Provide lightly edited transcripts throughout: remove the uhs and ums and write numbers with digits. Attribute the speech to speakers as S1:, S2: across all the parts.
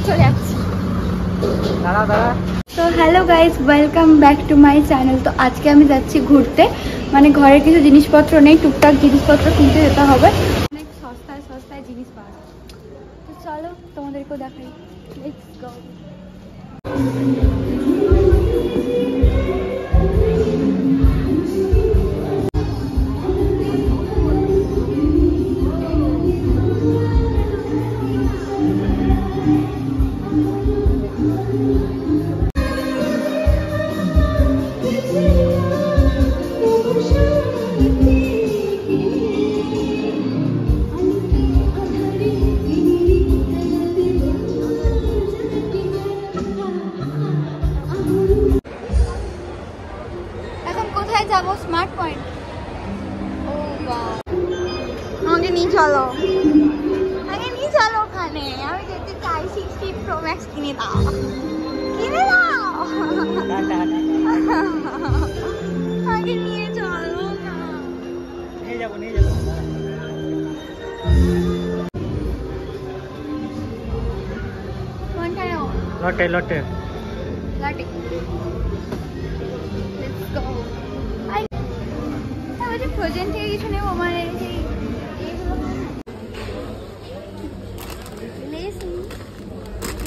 S1: চলে যাচ্ছি। তো hello guys, welcome back to my channel. তো আজকে আমি যাচ্ছি ঘুরতে, মানে ঘরের কিছু জিনিসপত্র নেই, টুকটাক জিনিসপত্র কিনতে যেতে হবে। অনেক সস্তায় সস্তায় জিনিস পাওয়া যায়, তো চলো তোমাদেরকেও দেখাই। Let's go. যাবো স্মার্ট পয়েন্ট। ও বাহ, আমাকে নিয়ে চলো, আমাকে নিয়ে চলো ওখানে। আমি যেতে চাই 60 Pro Max কিনে দাও, কিনে দাও। আমাকে নিয়ে চলো না। নিয়ে যাবো কোনটায়? লটে লটে লটে। Let's go. ফ্রোজেন থেকে কিছু নেবো, মানে সেই লেস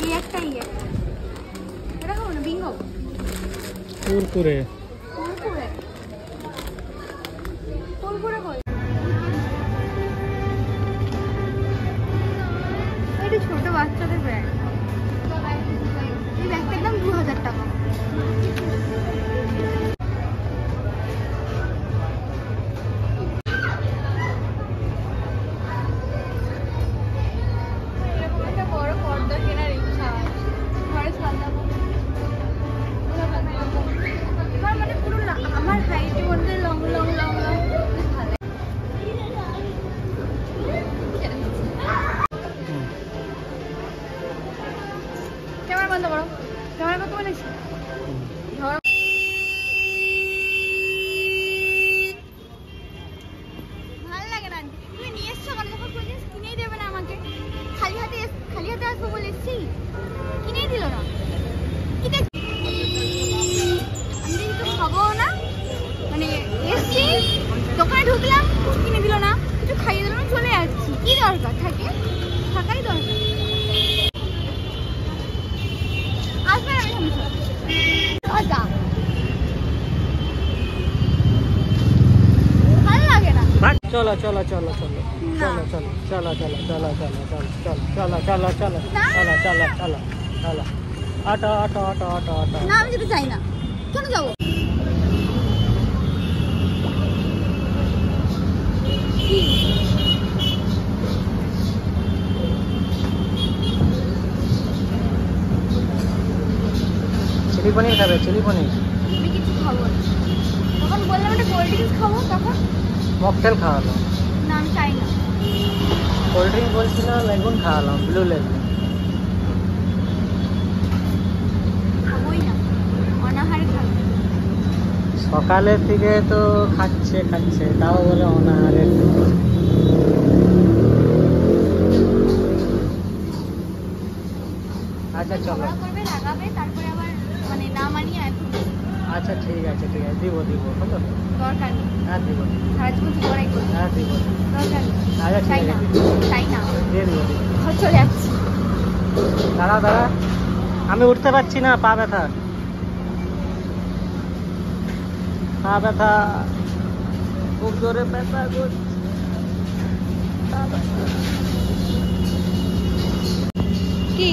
S1: এই একটাই এটা খাবো না, বিঙ্গো কুরকুরে কুরকুরে কুরকুরে কই? এটা ছোট বাচ্চাদের ব্র্যান্ড। এই ব্যাগটার দাম 2000 টাকা। ক্যামেরা বন্ধ করো, ক্যামেরা কত বলেছি? ভালো লাগে না, তুমি নিয়ে এসছো কেন? যখন প্রয়োজন কিনেই দেবে না আমাকে। খালি হাতে আসবো বলে এসছি, কিনেই দিল না। আমি তো খাবো না, মানে এসছি দোকানে ঢুকলাম, কিনে দিল না, কিছু খাইয়ে দিল না, চলে যাচ্ছি। কি দরকার থাকে? থাকাই দরকার। আসবে না আমি ভালো লাগে না।
S2: চলো চলো চলো চলো চলো চলো চলো চলো চলো চলো চলো চলো চলো চলো চলো চলো চলো চলো auto auto auto auto auto.
S1: না, আমি যেতে চাই না। কেন যাবো?
S2: চিলি পনির খাবে? চিলি পনির?
S1: আমি কিছু খাবো না। তখন বললাম একটা কোল্ড ড্রিঙ্কস খাবো, তখন
S2: মকটেল খাওয়ালো।
S1: না, আমি চাই না।
S2: কোল্ড ড্রিঙ্ক বলছিল, লেগুন খাওয়ালাম, ব্লু লেগুন।
S1: খাবোই না, অনাহারে খাবো।
S2: সকালের থেকে তো খাচ্ছে তাও বলে অনাহারে। আচ্ছা চলো।
S1: করবে, রাগাবে, তারপরে আবার মানে না মানিয়ে এখন।
S2: আচ্ছা ঠিক আছে দিব হলো,
S1: দরকার নেই।
S2: হ্যাঁ দিব।
S1: সারা জীবন তো করাই করবে।
S2: হ্যাঁ দিব।
S1: দরকার নেই।
S2: আচ্ছা
S1: চাই
S2: ঠিক
S1: না,
S2: আছে
S1: চাই না।
S2: দিয়ে দিব।
S1: চলে যাচ্ছি।
S2: দাঁড়া, আমি উঠতে পারছি না, পা ব্যথা খুব জোরে ব্যথা করছে।
S1: কি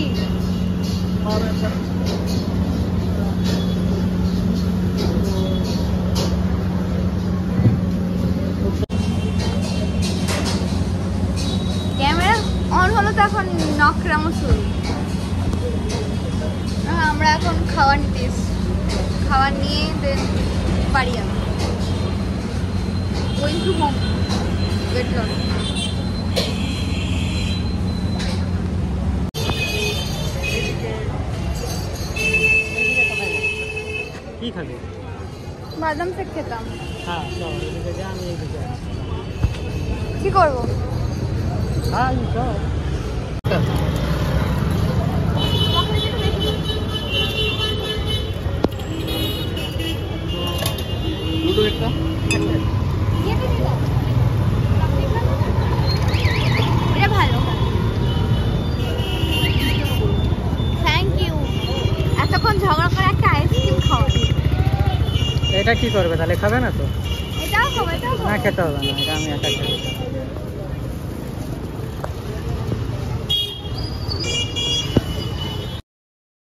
S1: ক্যামেরা অন হলো তো এখন নকরামো শুরু। আমরা এখন খাবার নিতে এসেছি, খাবার নিয়ে দেন বাড়ি যাবো। Going to home, weight loss.
S2: কি খাবি?
S1: বাদাম শেক খেতাম।
S2: হ্যাঁ চল, এদিকে যা, আমি এইদিকে আছি।
S1: কি করবো?
S2: হাই সব দুটো একটা
S1: এটা ভালো, থ্যাংক ইউ। এতক্ষণ ঝগড়া করে একটা আইসক্রিম খাওয়া।
S2: এটা কি করবে তাহলে, খাবে না তো?
S1: এটাও খাবো, এটাও
S2: না
S1: খাবো।
S2: খেতে হবে না, এটা আমি একা খেতে।